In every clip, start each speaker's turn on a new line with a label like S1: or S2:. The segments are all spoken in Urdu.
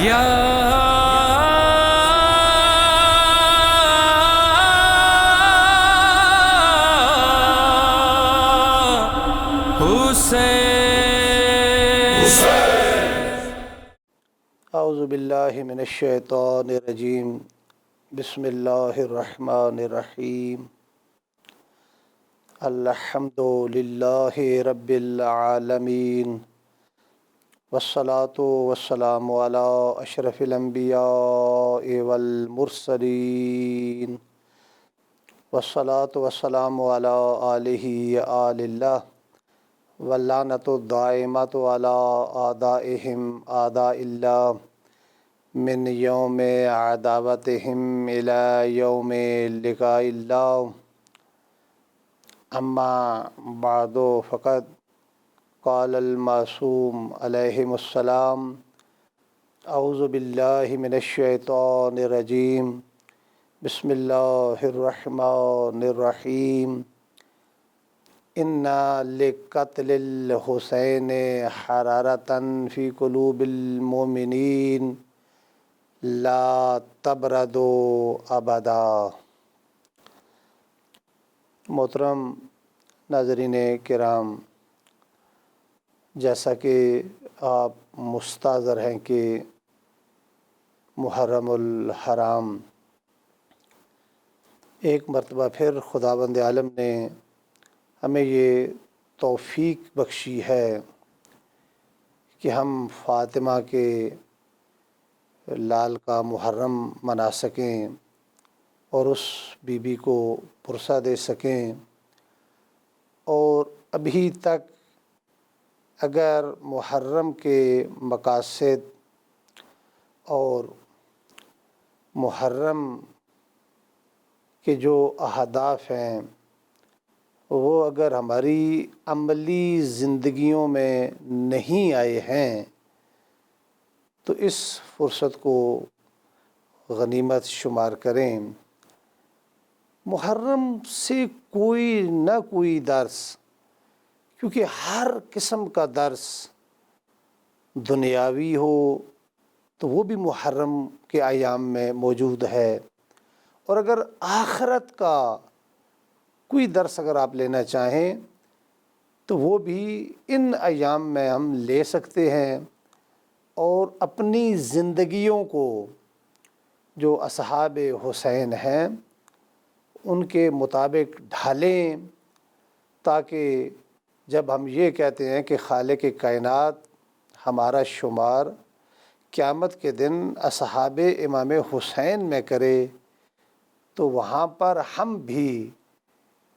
S1: یا حسین۔
S2: اعوذ باللہ من الشیطان الرجیم، بسم اللہ الرحمن الرحیم۔ الحمد للہ رب العالمین، والصلاة والسلام علی اشرف الانبیاء والمرسلین، والصلاة والسلام علی آلہ آل اللہ، واللعنۃ الدائمۃ علی اعدائہم اعداء اللہ، من یوم عداوتہم الی یوم لقاء اللہ۔ اما بعد فقد قال المعصوم علیہ السلام، اعوذ باللہ من الشیطان الرجیم، بسم اللہ الرحمن الرحیم۔ ان لقتل الحسین حرارۃ فی قلوب المؤمنین لا تبردوا ابدا۔ محترم ناظرین کرام، جیسا کہ آپ مستحضر ہیں کہ محرم الحرام ایک مرتبہ پھر خداوند عالم نے ہمیں یہ توفیق بخشی ہے کہ ہم فاطمہ کے لال کا محرم منا سکیں اور اس بی بی کو پرسہ دے سکیں۔ اور ابھی تک اگر محرم کے مقاصد اور محرم کے جو اہداف ہیں وہ اگر ہماری عملی زندگیوں میں نہیں آئے ہیں تو اس فرصت کو غنیمت شمار کریں۔ محرم سے کوئی نہ کوئی درس، کیونکہ ہر قسم کا درس دنیاوی ہو تو وہ بھی محرم کے ایام میں موجود ہے، اور اگر آخرت کا کوئی درس اگر آپ لینا چاہیں تو وہ بھی ان ایام میں ہم لے سکتے ہیں، اور اپنی زندگیوں کو جو اصحاب حسین ہیں ان کے مطابق ڈھالیں، تاکہ جب ہم یہ کہتے ہیں کہ خالق کائنات ہمارا شمار قیامت کے دن اصحاب امام حسین میں کرے تو وہاں پر ہم بھی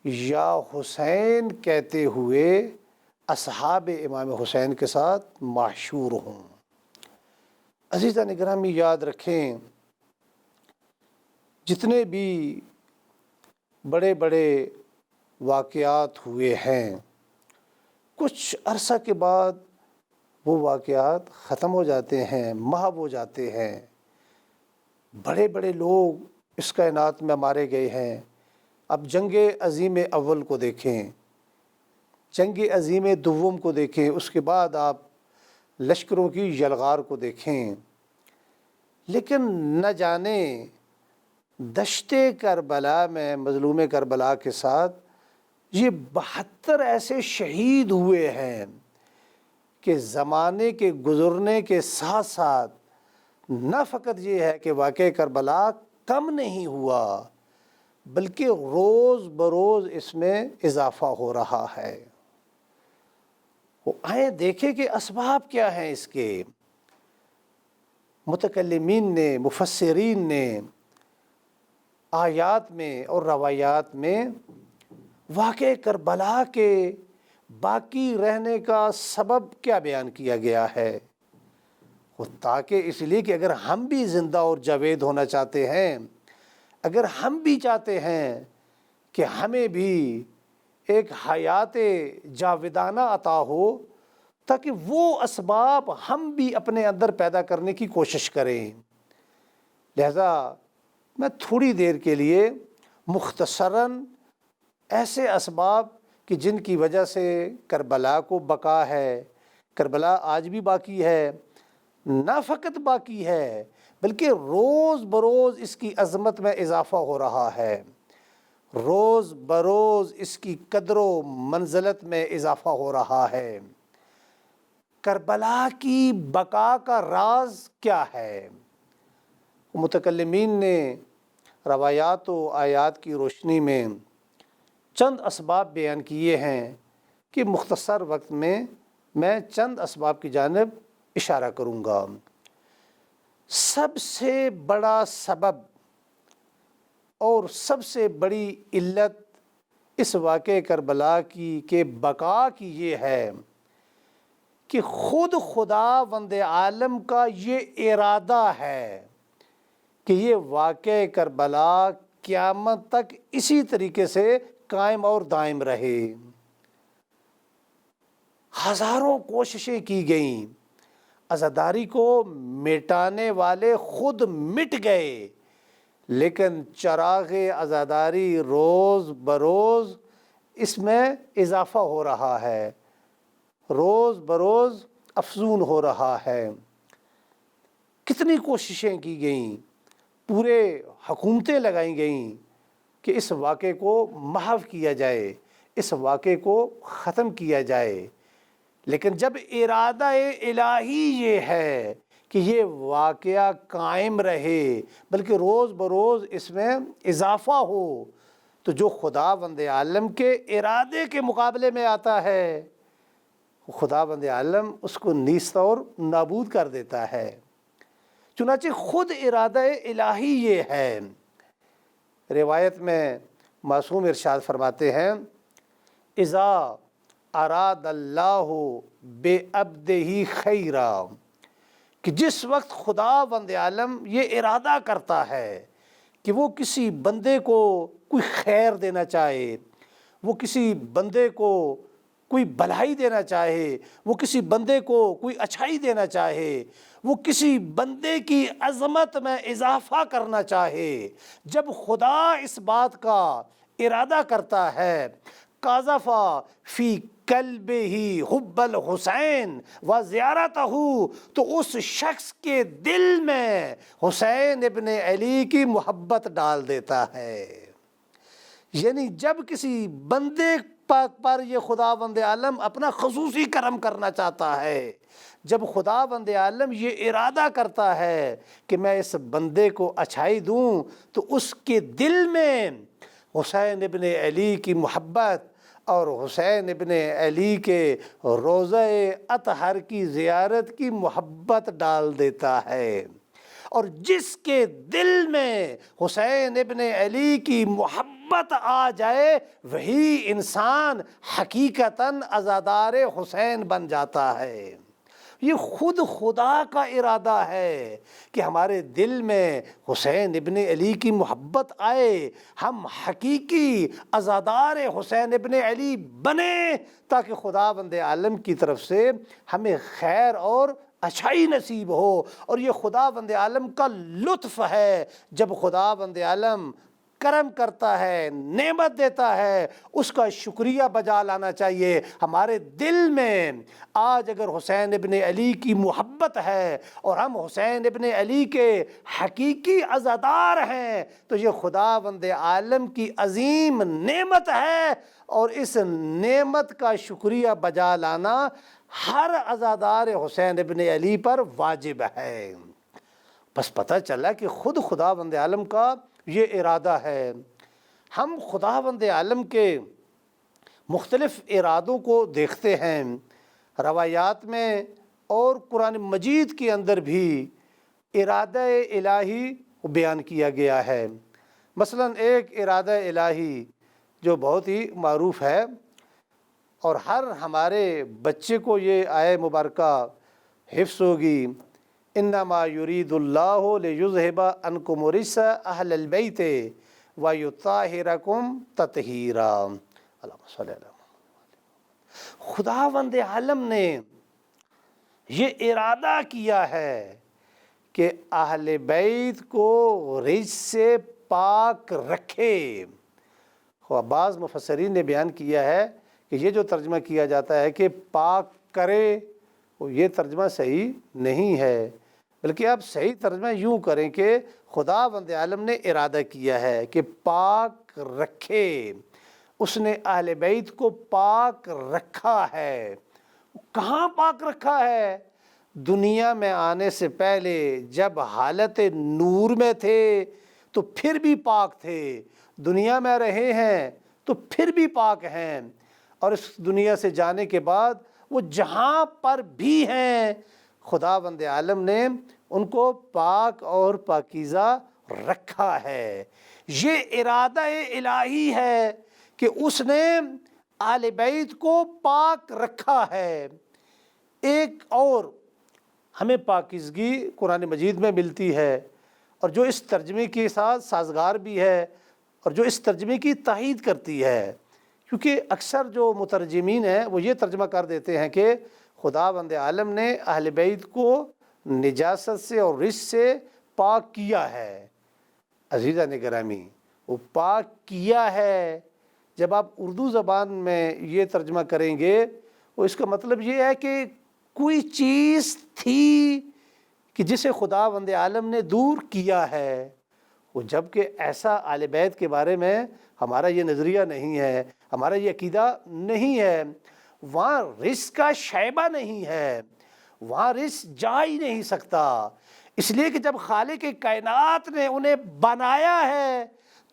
S2: یا حسین کہتے ہوئے اصحاب امام حسین کے ساتھ محشور ہوں۔ عزیزان گرامی، یاد رکھیں جتنے بھی بڑے بڑے واقعات ہوئے ہیں کچھ عرصہ کے بعد وہ واقعات ختم ہو جاتے ہیں، محو ہو جاتے ہیں۔ بڑے بڑے لوگ اس کائنات میں مارے گئے ہیں۔ اب جنگ عظیم اول کو دیکھیں، جنگ عظیم دوم کو دیکھیں، اس کے بعد آپ لشکروں کی یلغار کو دیکھیں، لیکن نہ جانے دشت کربلا میں مظلوم کربلا کے ساتھ یہ 72 ایسے شہید ہوئے ہیں کہ زمانے کے گزرنے کے ساتھ ساتھ نہ فقط یہ ہے کہ واقعہ کربلا کم نہیں ہوا بلکہ روز بروز اس میں اضافہ ہو رہا ہے۔ وہ آئیں دیکھیں کہ اسباب کیا ہیں اس کے۔ متکلمین نے، مفسرین نے آیات میں اور روایات میں واقعہ کربلا کے باقی رہنے کا سبب کیا بیان کیا گیا ہے، تاکہ اس لیے کہ اگر ہم بھی زندہ اور جاوید ہونا چاہتے ہیں، اگر ہم بھی چاہتے ہیں کہ ہمیں بھی ایک حیات جاویدانہ عطا ہو، تاکہ وہ اسباب ہم بھی اپنے اندر پیدا کرنے کی کوشش کریں۔ لہذا میں تھوڑی دیر کے لیے مختصراً ایسے اسباب کہ جن کی وجہ سے کربلا کو بقا ہے، کربلا آج بھی باقی ہے، نہ فقط باقی ہے بلکہ روز بروز اس کی عظمت میں اضافہ ہو رہا ہے، روز بروز اس کی قدر و منزلت میں اضافہ ہو رہا ہے۔ کربلا کی بقا کا راز کیا ہے؟ متکلمین نے روایات و آیات کی روشنی میں چند اسباب بیان کیے ہیں کہ مختصر وقت میں چند اسباب کی جانب اشارہ کروں گا۔ سب سے بڑا سبب اور سب سے بڑی علت اس واقعہ کربلا کی کہ بقا کی یہ ہے کہ خود خداوند عالم کا یہ ارادہ ہے کہ یہ واقعہ کربلا قیامت تک اسی طریقے سے قائم اور دائم رہے۔ ہزاروں کوششیں کی گئیں، عزاداری کو مٹانے والے خود مٹ گئے، لیکن چراغ عزاداری روز بروز اس میں اضافہ ہو رہا ہے، روز بروز افزون ہو رہا ہے۔ کتنی کوششیں کی گئیں، پورے حکومتیں لگائی گئیں کہ اس واقعے کو محو کیا جائے، اس واقعے کو ختم کیا جائے، لیکن جب ارادہ الہی یہ ہے کہ یہ واقعہ قائم رہے بلکہ روز بروز اس میں اضافہ ہو، تو جو خداوند عالم کے ارادے کے مقابلے میں آتا ہے خداوند عالم اس کو نیست اور نابود کر دیتا ہے۔ چنانچہ خود ارادہ الہی یہ ہے۔ روایت میں معصوم ارشاد فرماتے ہیں، اذا اراد اللہ بعبدہ خیرا، کہ جس وقت خداوند عالم یہ ارادہ کرتا ہے کہ وہ کسی بندے کو کوئی خیر دینا چاہے، وہ کسی بندے کو کوئی بھلائی دینا چاہے، وہ کسی بندے کو کوئی اچھائی دینا چاہے، وہ کسی بندے کی عظمت میں اضافہ کرنا چاہے، جب خدا اس بات کا ارادہ کرتا ہے، قذف فی قلبہ حب الحسین و زیارتہ، تو اس شخص کے دل میں حسین ابن علی کی محبت ڈال دیتا ہے۔ یعنی جب کسی بندے پاک پر یہ خداوند عالم اپنا خصوصی کرم کرنا چاہتا ہے، جب خداوند عالم یہ ارادہ کرتا ہے کہ میں اس بندے کو اچھائی دوں، تو اس کے دل میں حسین ابن علی کی محبت اور حسین ابن علی کے روضہ اطہر کی زیارت کی محبت ڈال دیتا ہے۔ اور جس کے دل میں حسین ابن علی کی محبت آ جائے، وہی انسان حقیقتاً عزادار حسین بن جاتا ہے۔ یہ خود خدا کا ارادہ ہے کہ ہمارے دل میں حسین ابن علی کی محبت آئے، ہم حقیقی عزادار حسین ابن علی بنیں، تاکہ خداوند عالم کی طرف سے ہمیں خیر اور اچھائی نصیب ہو۔ اور یہ خداوند عالم کا لطف ہے، جب خداوند عالم کرم کرتا ہے، نعمت دیتا ہے، اس کا شکریہ بجا لانا چاہیے۔ ہمارے دل میں آج اگر حسین ابن علی کی محبت ہے اور ہم حسین ابن علی کے حقیقی عزادار ہیں، تو یہ خداوند عالم کی عظیم نعمت ہے، اور اس نعمت کا شکریہ بجا لانا ہر عزادار حسین ابن علی پر واجب ہے۔ بس پتہ چلا کہ خود خداوند عالم کا یہ ارادہ ہے۔ ہم خداوند عالم کے مختلف ارادوں کو دیکھتے ہیں، روایات میں اور قرآن مجید کے اندر بھی ارادہ الہی بیان کیا گیا ہے۔ مثلا ایک ارادہ الہی جو بہت ہی معروف ہے اور ہر ہمارے بچے کو یہ آیہ مبارکہ حفظ ہوگی، انما یرید اللہ لیذہب عنکم الرجس اہل البیت ویطہرکم تطہیرا۔ اللہم صلی اللہ علیہ وسلم۔ خداوند عالم نے یہ ارادہ کیا ہے کہ اہل بیت کو رجس سے پاک رکھے۔ بعض مفسرین نے بیان کیا ہے کہ یہ جو ترجمہ کیا جاتا ہے کہ پاک کرے یہ ترجمہ صحیح نہیں ہے، بلکہ آپ صحیح ترجمہ یوں کریں کہ خداوند عالم نے ارادہ کیا ہے کہ پاک رکھے، اس نے اہل بیت کو پاک رکھا ہے۔ کہاں پاک رکھا ہے؟ دنیا میں آنے سے پہلے جب حالت نور میں تھے تو پھر بھی پاک تھے، دنیا میں رہے ہیں تو پھر بھی پاک ہیں، اور اس دنیا سے جانے کے بعد وہ جہاں پر بھی ہیں خداوند عالم نے ان کو پاک اور پاکیزہ رکھا ہے۔ یہ ارادہ الہی ہے کہ اس نے آل بیت کو پاک رکھا ہے۔ ایک اور ہمیں پاکیزگی قرآن مجید میں ملتی ہے، اور جو اس ترجمے کے ساتھ سازگار بھی ہے اور جو اس ترجمے کی تائید کرتی ہے، کیونکہ اکثر جو مترجمین ہیں وہ یہ ترجمہ کر دیتے ہیں کہ خداوند عالم نے اہل بیت کو نجاست سے اور رجس سے پاک کیا ہے۔ عزیزان گرامی، وہ پاک کیا ہے، جب آپ اردو زبان میں یہ ترجمہ کریں گے وہ اس کا مطلب یہ ہے کہ کوئی چیز تھی کہ جسے خداوند عالم نے دور کیا ہے، وہ جبکہ ایسا آل بیت کے بارے میں ہمارا یہ نظریہ نہیں ہے، ہمارا یہ عقیدہ نہیں ہے۔ وہاں رجس کا شائبہ نہیں ہے، وہاں رجس جا ہی نہیں سکتا، اس لیے کہ جب خالق کائنات نے انہیں بنایا ہے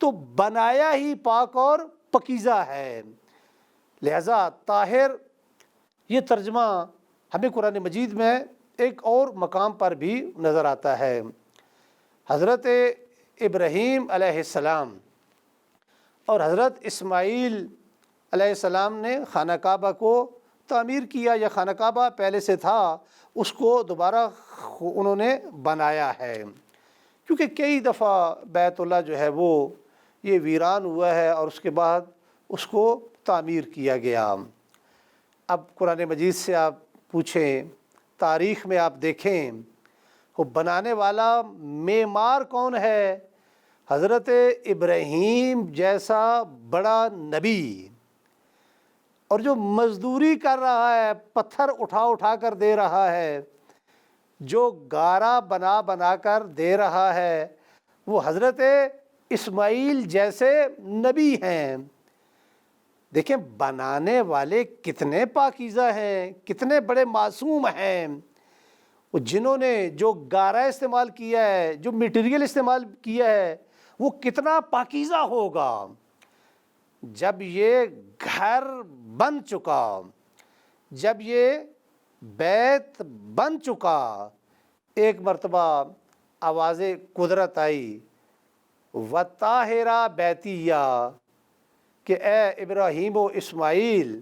S2: تو بنایا ہی پاک اور پاکیزہ ہے۔ لہذا طاہر یہ ترجمہ ہمیں قرآن مجید میں ایک اور مقام پر بھی نظر آتا ہے۔ حضرت ابراہیم علیہ السلام اور حضرت اسماعیل علیہ السلام نے خانہ کعبہ کو تعمیر کیا، یا خانہ کعبہ پہلے سے تھا اس کو دوبارہ انہوں نے بنایا ہے، کیونکہ کئی دفعہ بیت اللہ جو ہے وہ یہ ویران ہوا ہے اور اس کے بعد اس کو تعمیر کیا گیا۔ اب قرآن مجید سے آپ پوچھیں، تاریخ میں آپ دیکھیں وہ بنانے والا معمار کون ہے؟ حضرت ابراہیم جیسا بڑا نبی، اور جو مزدوری کر رہا ہے، پتھر اٹھا اٹھا کر دے رہا ہے، جو گارا بنا بنا کر دے رہا ہے، وہ حضرت اسماعیل جیسے نبی ہیں۔ دیکھیں بنانے والے کتنے پاکیزہ ہیں، کتنے بڑے معصوم ہیں، وہ جنہوں نے جو گارا استعمال کیا ہے، جو میٹیریل استعمال کیا ہے، وہ کتنا پاکیزہ ہوگا۔ جب یہ گھر بن چکا، جب یہ بیت بن چکا، ایک مرتبہ آواز قدرت آئی، وَطَاہِرَ بَیْتِیَّ، کہ اے ابراہیم و اسماعیل،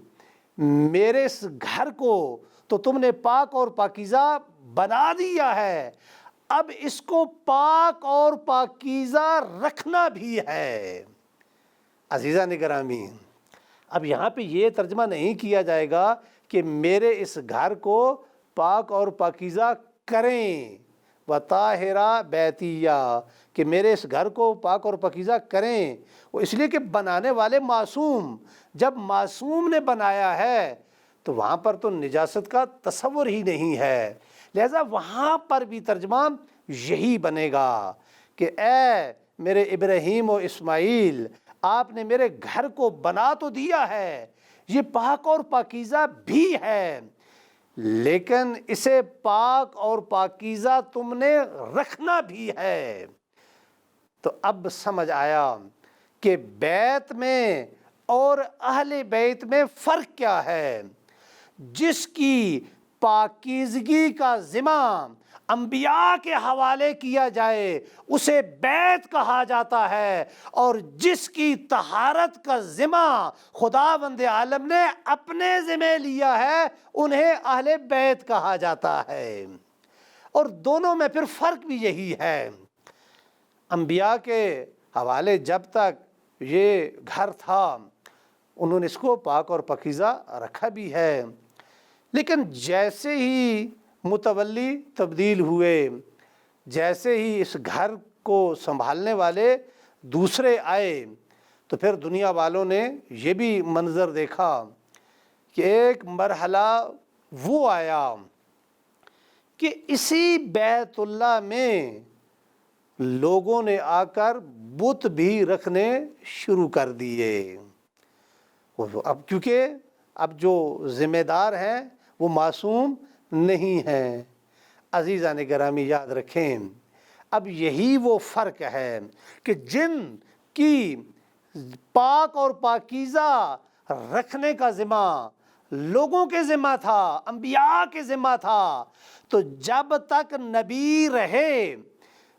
S2: میرے اس گھر کو تو تم نے پاک اور پاکیزہ بنا دیا ہے، اب اس کو پاک اور پاکیزہ رکھنا بھی ہے۔ عزیزان گرامی، اب یہاں پہ یہ ترجمہ نہیں کیا جائے گا کہ میرے اس گھر کو پاک اور پاکیزہ کریں، وَطَاہِرَ بَیْتِیَّ، کہ میرے اس گھر کو پاک اور پاکیزہ کریں، وہ اس لیے کہ بنانے والے معصوم، جب معصوم نے بنایا ہے تو وہاں پر تو نجاست کا تصور ہی نہیں ہے، لہذا وہاں پر بھی ترجمہ یہی بنے گا کہ اے میرے ابراہیم و اسماعیل، آپ نے میرے گھر کو بنا تو دیا ہے، یہ پاک اور پاکیزہ بھی ہے، لیکن اسے پاک اور پاکیزہ تم نے رکھنا بھی ہے۔ تو اب سمجھ آیا کہ بیت میں اور اہل بیت میں فرق کیا ہے۔ جس کی پاکیزگی کا ذمہ انبیاء کے حوالے کیا جائے اسے بیت کہا جاتا ہے، اور جس کی طہارت کا ذمہ خداوند عالم نے اپنے ذمہ لیا ہے انہیں اہل بیت کہا جاتا ہے۔ اور دونوں میں پھر فرق بھی یہی ہے۔ انبیاء کے حوالے جب تک یہ گھر تھا انہوں نے اس کو پاک اور پاکیزہ رکھا بھی ہے، لیکن جیسے ہی متولی تبدیل ہوئے، جیسے ہی اس گھر کو سنبھالنے والے دوسرے آئے، تو پھر دنیا والوں نے یہ بھی منظر دیکھا کہ ایک مرحلہ وہ آیا کہ اسی بیت اللہ میں لوگوں نے آ کر بت بھی رکھنے شروع کر دیے۔ اب کیونکہ اب جو ذمہ دار ہیں وہ معصوم نہیں ہیں۔ عزیزان گرامی یاد رکھیں، اب یہی وہ فرق ہے کہ جن کی پاک اور پاکیزہ رکھنے کا ذمہ لوگوں کے ذمہ تھا، انبیاء کے ذمہ تھا، تو جب تک نبی رہے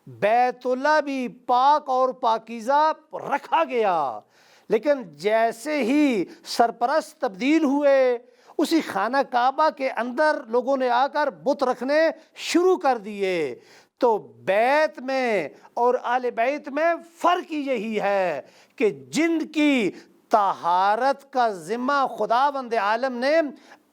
S2: بیت اللہ بھی پاک اور پاکیزہ رکھا گیا، لیکن جیسے ہی سرپرست تبدیل ہوئے اسی خانہ کعبہ کے اندر لوگوں نے آ کر بت رکھنے شروع کر دیے۔ تو بیت میں اور آل بیت میں فرق یہی ہے کہ جن کی طہارت کا ذمہ خداوند عالم نے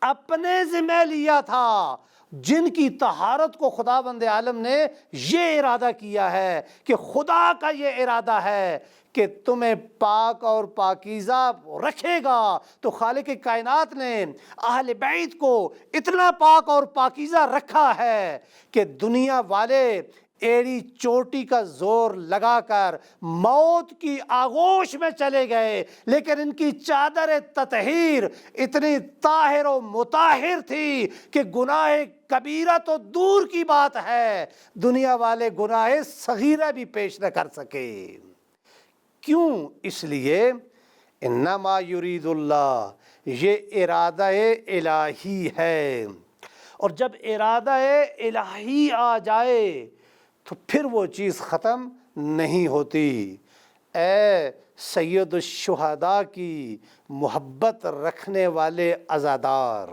S2: اپنے ذمہ لیا تھا، جن کی طہارت کو خداوند عالم نے یہ ارادہ کیا ہے کہ خدا کا یہ ارادہ ہے کہ تمہیں پاک اور پاکیزہ رکھے گا، تو خالق کائنات نے اہل بیت کو اتنا پاک اور پاکیزہ رکھا ہے کہ دنیا والے ایڑی چوٹی کا زور لگا کر موت کی آغوش میں چلے گئے، لیکن ان کی چادر تطہیر اتنی طاہر و مطہر تھی کہ گناہ کبیرہ تو دور کی بات ہے، دنیا والے گناہ صغیرہ بھی پیش نہ کر سکے۔ کیوں؟ اس لیے انما یرید اللہ، یہ ارادہ الہی ہے، اور جب ارادہ الہی آ جائے تو پھر وہ چیز ختم نہیں ہوتی۔ اے سید الشہداء کی محبت رکھنے والے عزادار،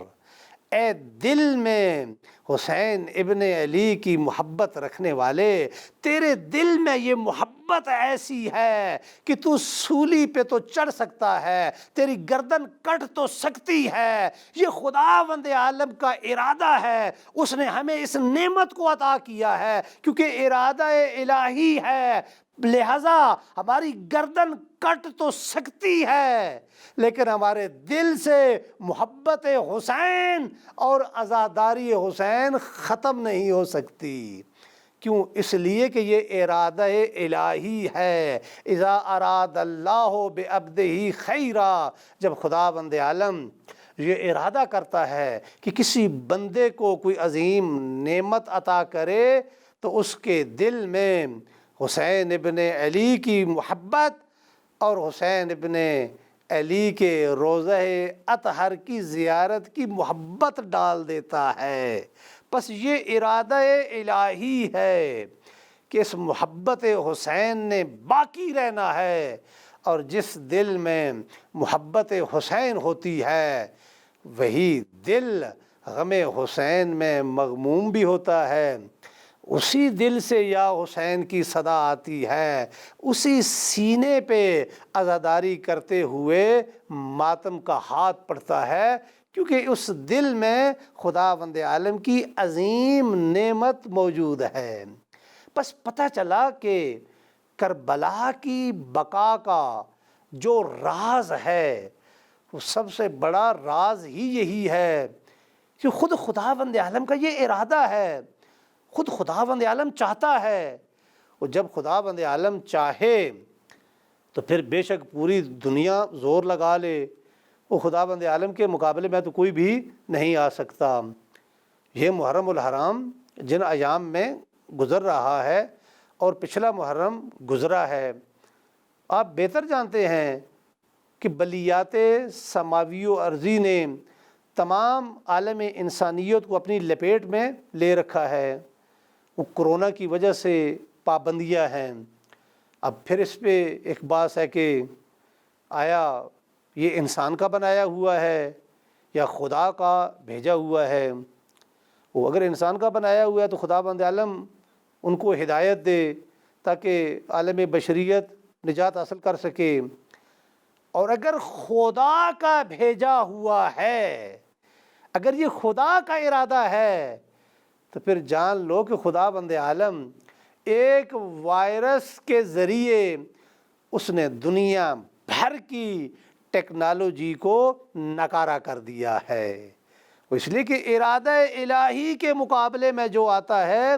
S2: اے دل میں حسین ابن علی کی محبت رکھنے والے، تیرے دل میں یہ محبت ایسی ہے کہ تو سولی پہ تو چڑھ سکتا ہے، تیری گردن کٹ تو سکتی ہے، یہ خداوند عالم کا ارادہ ہے، اس نے ہمیں اس نعمت کو عطا کیا ہے کیونکہ ارادہ الہی ہے، لہذا ہماری گردن کٹ تو سکتی ہے لیکن ہمارے دل سے محبت حسین اور عزاداری حسین ختم نہیں ہو سکتی۔ کیوں؟ اس لیے کہ یہ ارادہ الہی ہے۔ اذا اراد اللہ بعبدہ خیرا، جب خداوند عالم یہ ارادہ کرتا ہے کہ کسی بندے کو کوئی عظیم نعمت عطا کرے تو اس کے دل میں حسین ابن علی کی محبت اور حسین ابن علی کے روضہ اطہر کی زیارت کی محبت ڈال دیتا ہے۔ بس یہ ارادہ الہی ہے کہ اس محبت حسین نے باقی رہنا ہے، اور جس دل میں محبت حسین ہوتی ہے وہی دل غم حسین میں مغموم بھی ہوتا ہے، اسی دل سے یا حسین کی صدا آتی ہے، اسی سینے پہ عزاداری کرتے ہوئے ماتم کا ہاتھ پڑتا ہے، کیونکہ اس دل میں خداوند عالم کی عظیم نعمت موجود ہے۔ بس پتہ چلا کہ کربلا کی بقا کا جو راز ہے وہ سب سے بڑا راز ہی یہی ہے کہ خود خداوند عالم کا یہ ارادہ ہے، خود خداوند عالم چاہتا ہے، اور جب خداوند عالم چاہے تو پھر بے شک پوری دنیا زور لگا لے، وہ خداوند عالم کے مقابلے میں تو کوئی بھی نہیں آ سکتا۔ یہ محرم الحرام جن ایام میں گزر رہا ہے اور پچھلا محرم گزرا ہے، آپ بہتر جانتے ہیں کہ بلیات سماوی و ارضی نے تمام عالم انسانیت کو اپنی لپیٹ میں لے رکھا ہے۔ وہ کرونا کی وجہ سے پابندیاں ہیں۔ اب پھر اس پہ ایک بات ہے کہ آیا یہ انسان کا بنایا ہوا ہے یا خدا کا بھیجا ہوا ہے؟ وہ اگر انسان کا بنایا ہوا ہے تو خداوند عالم ان کو ہدایت دے تاکہ عالم بشریت نجات حاصل کر سکے، اور اگر خدا کا بھیجا ہوا ہے، اگر یہ خدا کا ارادہ ہے تو پھر جان لو کہ خداوند عالم ایک وائرس کے ذریعے اس نے دنیا بھر کی ٹیکنالوجی کو نکارہ کر دیا ہے۔ اس لیے کہ ارادہ الہی کے مقابلے میں جو آتا ہے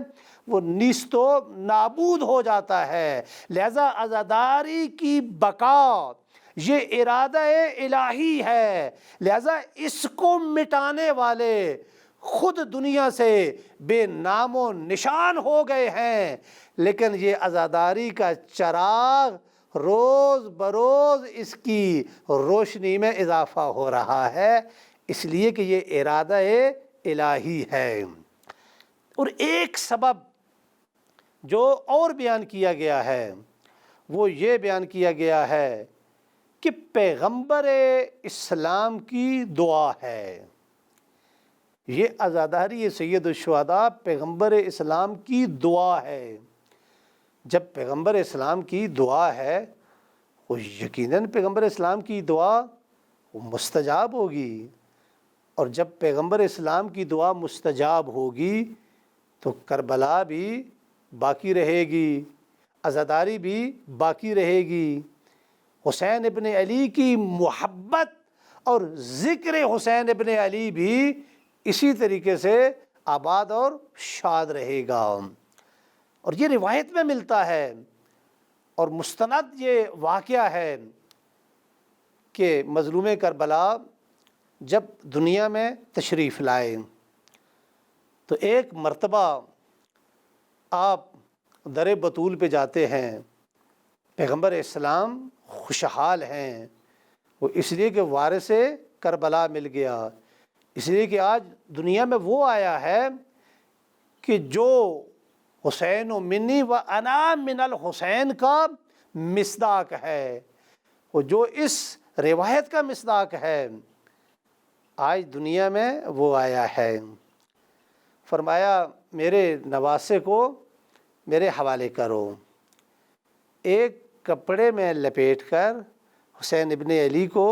S2: وہ نیست و نابود ہو جاتا ہے۔ لہذا عزاداری کی بقا یہ ارادہ الہی ہے، لہذا اس کو مٹانے والے خود دنیا سے بے نام و نشان ہو گئے ہیں، لیکن یہ عزاداری کا چراغ روز بروز اس کی روشنی میں اضافہ ہو رہا ہے، اس لیے کہ یہ ارادہ الہی ہے۔ اور ایک سبب جو اور بیان کیا گیا ہے وہ یہ بیان کیا گیا ہے کہ پیغمبر اسلام کی دعا ہے۔ یہ عزاداری سید الشہداء پیغمبر اسلام کی دعا ہے۔ جب پیغمبر اسلام کی دعا ہے وہ یقیناً پیغمبر اسلام کی دعا وہ مستجاب ہوگی، اور جب پیغمبر اسلام کی دعا مستجاب ہوگی تو کربلا بھی باقی رہے گی، عزاداری بھی باقی رہے گی، حسین ابن علی کی محبت اور ذکر حسین ابن علی بھی اسی طریقے سے آباد اور شاد رہے گا۔ اور یہ روایت میں ملتا ہے اور مستند یہ واقعہ ہے کہ مظلوم کربلا جب دنیا میں تشریف لائے تو ایک مرتبہ آپ در بطول پہ جاتے ہیں، پیغمبر اسلام خوشحال ہیں، وہ اس لیے کہ وارث کربلا مل گیا، اس لیے کہ آج دنیا میں وہ آیا ہے کہ جو حسین و منی و انا من الحسین کا مصداق ہے، وہ جو اس روایت کا مصداق ہے، آج دنیا میں وہ آیا ہے۔ فرمایا میرے نواسے کو میرے حوالے کرو۔ ایک کپڑے میں لپیٹ کر حسین ابن علی کو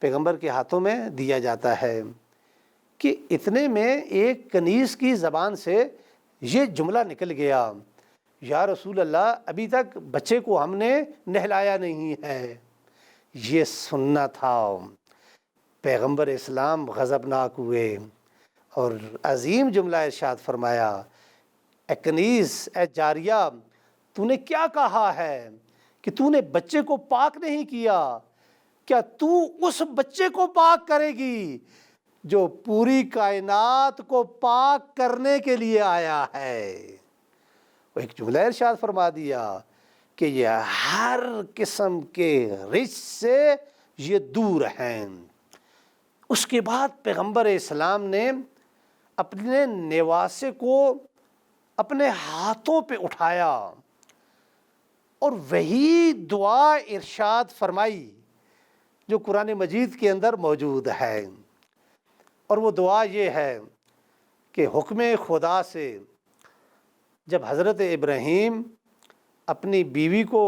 S2: پیغمبر کے ہاتھوں میں دیا جاتا ہے کہ اتنے میں ایک کنیز کی زبان سے یہ جملہ نکل گیا، یا رسول اللہ ابھی تک بچے کو ہم نے نہلایا نہیں ہے۔ یہ سننا تھا۔ پیغمبر اسلام غضبناک ہوئے اور عظیم جملہ ارشاد فرمایا، اے کنیز، اے جاریہ، تو نے کیا کہا ہے کہ تو نے بچے کو پاک نہیں کیا؟ کیا تو اس بچے کو پاک کرے گی جو پوری کائنات کو پاک کرنے کے لیے آیا ہے؟ وہ ایک جملہ ارشاد فرما دیا کہ یہ ہر قسم کے رجس سے یہ دور ہیں۔ اس کے بعد پیغمبر اسلام نے اپنے نواسے کو اپنے ہاتھوں پہ اٹھایا اور وہی دعا ارشاد فرمائی جو قرآن مجید کے اندر موجود ہے، اور وہ دعا یہ ہے کہ حکم خدا سے جب حضرت ابراہیم اپنی بیوی کو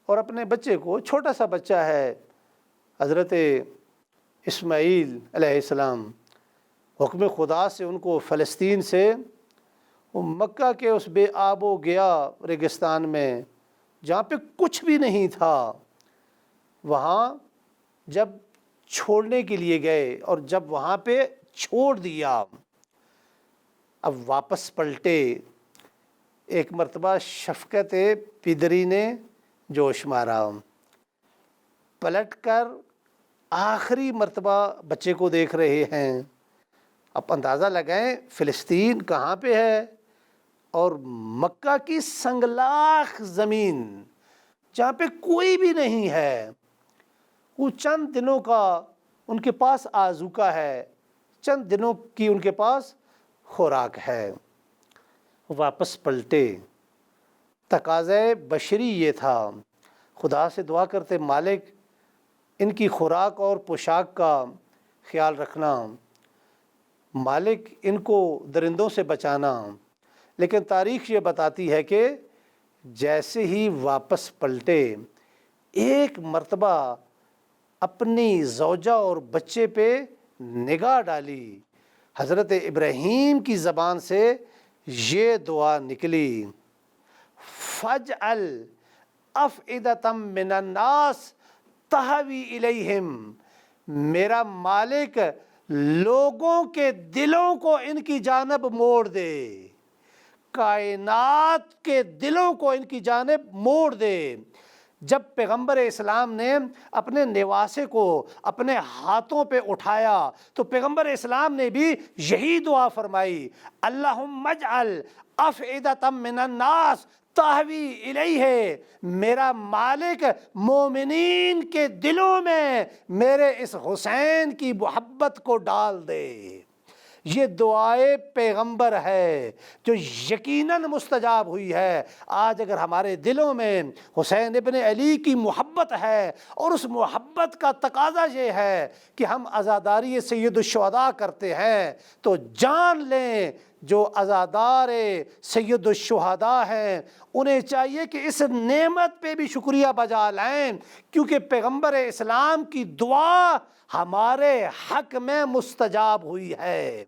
S2: اور اپنے بچے کو، چھوٹا سا بچہ ہے حضرت اسماعیل علیہ السلام، حکم خدا سے ان کو فلسطین سے وہ مکہ کے اس بے آب و گیا ریگستان میں جہاں پہ کچھ بھی نہیں تھا، وہاں جب چھوڑنے کے لیے گئے اور جب وہاں پہ چھوڑ دیا، اب واپس پلٹے، ایک مرتبہ شفقت پدری نے جوش مارا، پلٹ کر آخری مرتبہ بچے کو دیکھ رہے ہیں۔ اب اندازہ لگائیں فلسطین کہاں پہ ہے، اور مکہ کی سنگلاخ زمین جہاں پہ کوئی بھی نہیں ہے، وہ چند دنوں کا ان کے پاس آذوقہ ہے، چند دنوں کی ان کے پاس خوراک ہے۔ واپس پلٹے، تقاضۂ بشری یہ تھا، خدا سے دعا کرتے مالک ان کی خوراک اور پوشاک کا خیال رکھنا، مالک ان کو درندوں سے بچانا، لیکن تاریخ یہ بتاتی ہے کہ جیسے ہی واپس پلٹے، ایک مرتبہ اپنی زوجہ اور بچے پہ نگاہ ڈالی، حضرت ابراہیم کی زبان سے یہ دعا نکلی، فَاجْعَلْ أَفْئِدَةً مِّنَ النَّاسِ تَهْوِي إِلَيْهِمْ، میرا مالک لوگوں کے دلوں کو ان کی جانب موڑ دے، کائنات کے دلوں کو ان کی جانب موڑ دے۔ جب پیغمبر اسلام نے اپنے نواسے کو اپنے ہاتھوں پہ اٹھایا تو پیغمبر اسلام نے بھی یہی دعا فرمائی، اللہم اجعل افئدۃ من الناس تہوی الیہ، میرا مالک مومنین کے دلوں میں میرے اس حسین کی محبت کو ڈال دے۔ یہ دعائے پیغمبر ہے جو یقیناً مستجاب ہوئی ہے۔ آج اگر ہمارے دلوں میں حسین ابن علی کی محبت ہے اور اس محبت کا تقاضا یہ ہے کہ ہم عزاداری سید الشہداء کرتے ہیں، تو جان لیں جو عزادار سید الشہداء ہیں انہیں چاہیے کہ اس نعمت پہ بھی شکریہ بجا لائیں، کیونکہ پیغمبر اسلام کی دعا ہمارے حق میں مستجاب ہوئی ہے۔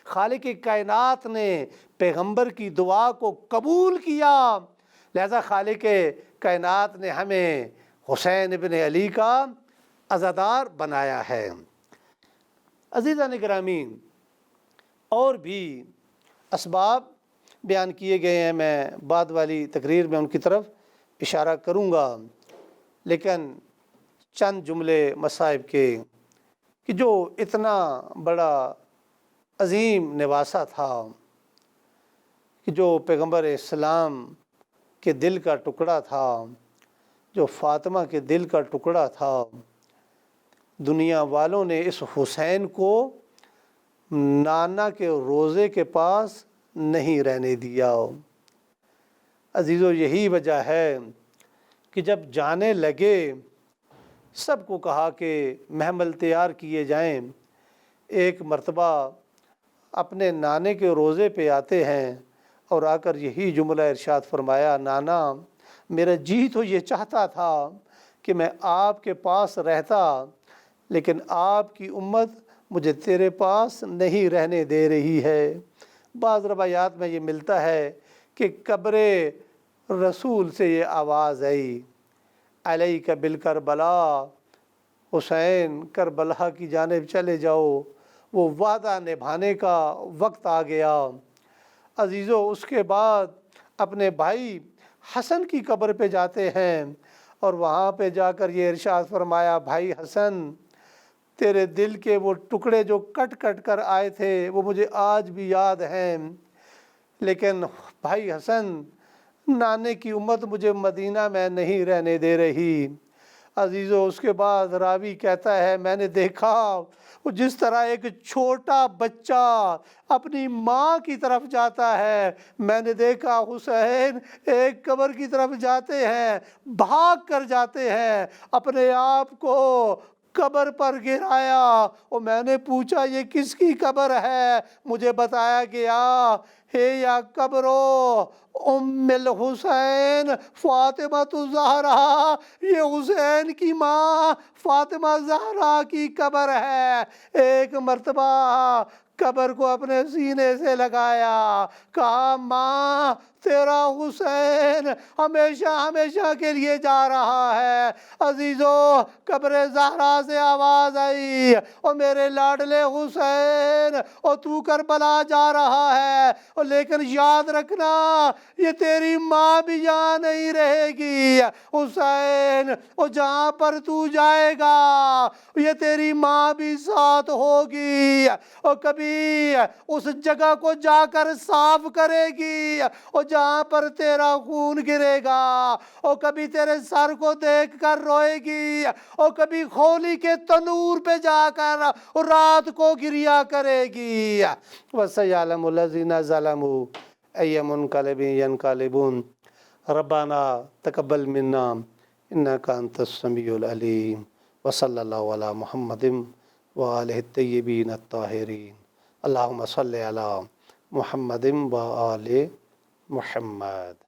S2: خالق کائنات نے پیغمبر کی دعا کو قبول کیا، لہذا خالق کائنات نے ہمیں حسین ابن علی کا عزادار بنایا ہے۔ عزیزان گرامی، اور بھی اسباب بیان کیے گئے ہیں، میں بعد والی تقریر میں ان کی طرف اشارہ کروں گا، لیکن چند جملے مصائب کے کہ جو اتنا بڑا عظیم نواسہ تھا، کہ جو پیغمبر اسلام کے دل کا ٹکڑا تھا، جو فاطمہ کے دل کا ٹکڑا تھا، دنیا والوں نے اس حسین کو نانا کے روضے کے پاس نہیں رہنے دیا۔ عزیزو، یہی وجہ ہے کہ جب جانے لگے سب کو کہا کہ محمل تیار کیے جائیں۔ ایک مرتبہ اپنے نانے کے روضے پہ آتے ہیں اور آ کر یہی جملہ ارشاد فرمایا، نانا میرا جی تو یہ چاہتا تھا کہ میں آپ کے پاس رہتا، لیکن آپ کی امت مجھے تیرے پاس نہیں رہنے دے رہی ہے۔ بعض روایات میں یہ ملتا ہے کہ قبر رسول سے یہ آواز آئی، علیک بالکربلا، حسین کربلا کی جانب چلے جاؤ، وہ وعدہ نبھانے کا وقت آ گیا۔ عزیزو، اس کے بعد اپنے بھائی حسن کی قبر پہ جاتے ہیں اور وہاں پہ جا کر یہ ارشاد فرمایا، بھائی حسن تیرے دل کے وہ ٹکڑے جو کٹ کٹ کر آئے تھے وہ مجھے آج بھی یاد ہیں، لیکن بھائی حسن نانے کی امت مجھے مدینہ میں نہیں رہنے دے رہی۔ عزیزو، اس کے بعد راوی کہتا ہے، میں نے دیکھا وہ جس طرح ایک چھوٹا بچہ اپنی ماں کی طرف جاتا ہے، میں نے دیکھا حسین ایک قبر کی طرف جاتے ہیں، بھاگ کر جاتے ہیں، اپنے آپ کو قبر پر گرایا اور میں نے پوچھا یہ کس کی قبر ہے؟ مجھے بتایا گیا، ہے یا قبرو ام الحسین فاطمہ الزہرا، یہ حسین کی ماں فاطمہ زہرا کی قبر ہے۔ ایک مرتبہ قبر کو اپنے سینے سے لگایا، کہا ماں تیرا حسین ہمیشہ ہمیشہ کے لیے جا رہا ہے۔ عزیزو، قبر زہرا سے آواز آئی، اور میرے لاڈلے حسین اور تو کربلا جا رہا ہے، اور لیکن یاد رکھنا یہ تیری ماں بھی یہاں نہیں رہے گی حسین، اور جہاں پر تو جائے گا یہ تیری ماں بھی ساتھ ہوگی، اور کبھی اس جگہ کو جا کر صاف کرے گی اور جہاں پر تیرا خون گرے گا، اور کبھی تیرے سر کو دیکھ کر روئے گی، اور کبھی خولی کے تنور پہ جا کر رات کو گریا کرے گی۔ وَسَيَعْلَمُ الَّذِينَ ظَلَمُوا أَيَّ مُنقَلِبٍ يَنقَلِبُونَ رَبَّنَا تَقَبَّلْ مِنَّا إِنَّكَ أَنْتَ السَّمِيعُ الْعَلِيمُ وصلی اللہ علی محمد وآلہ الطیبین الطاہرین۔ اللہم صلی علی محمد وآل محمد۔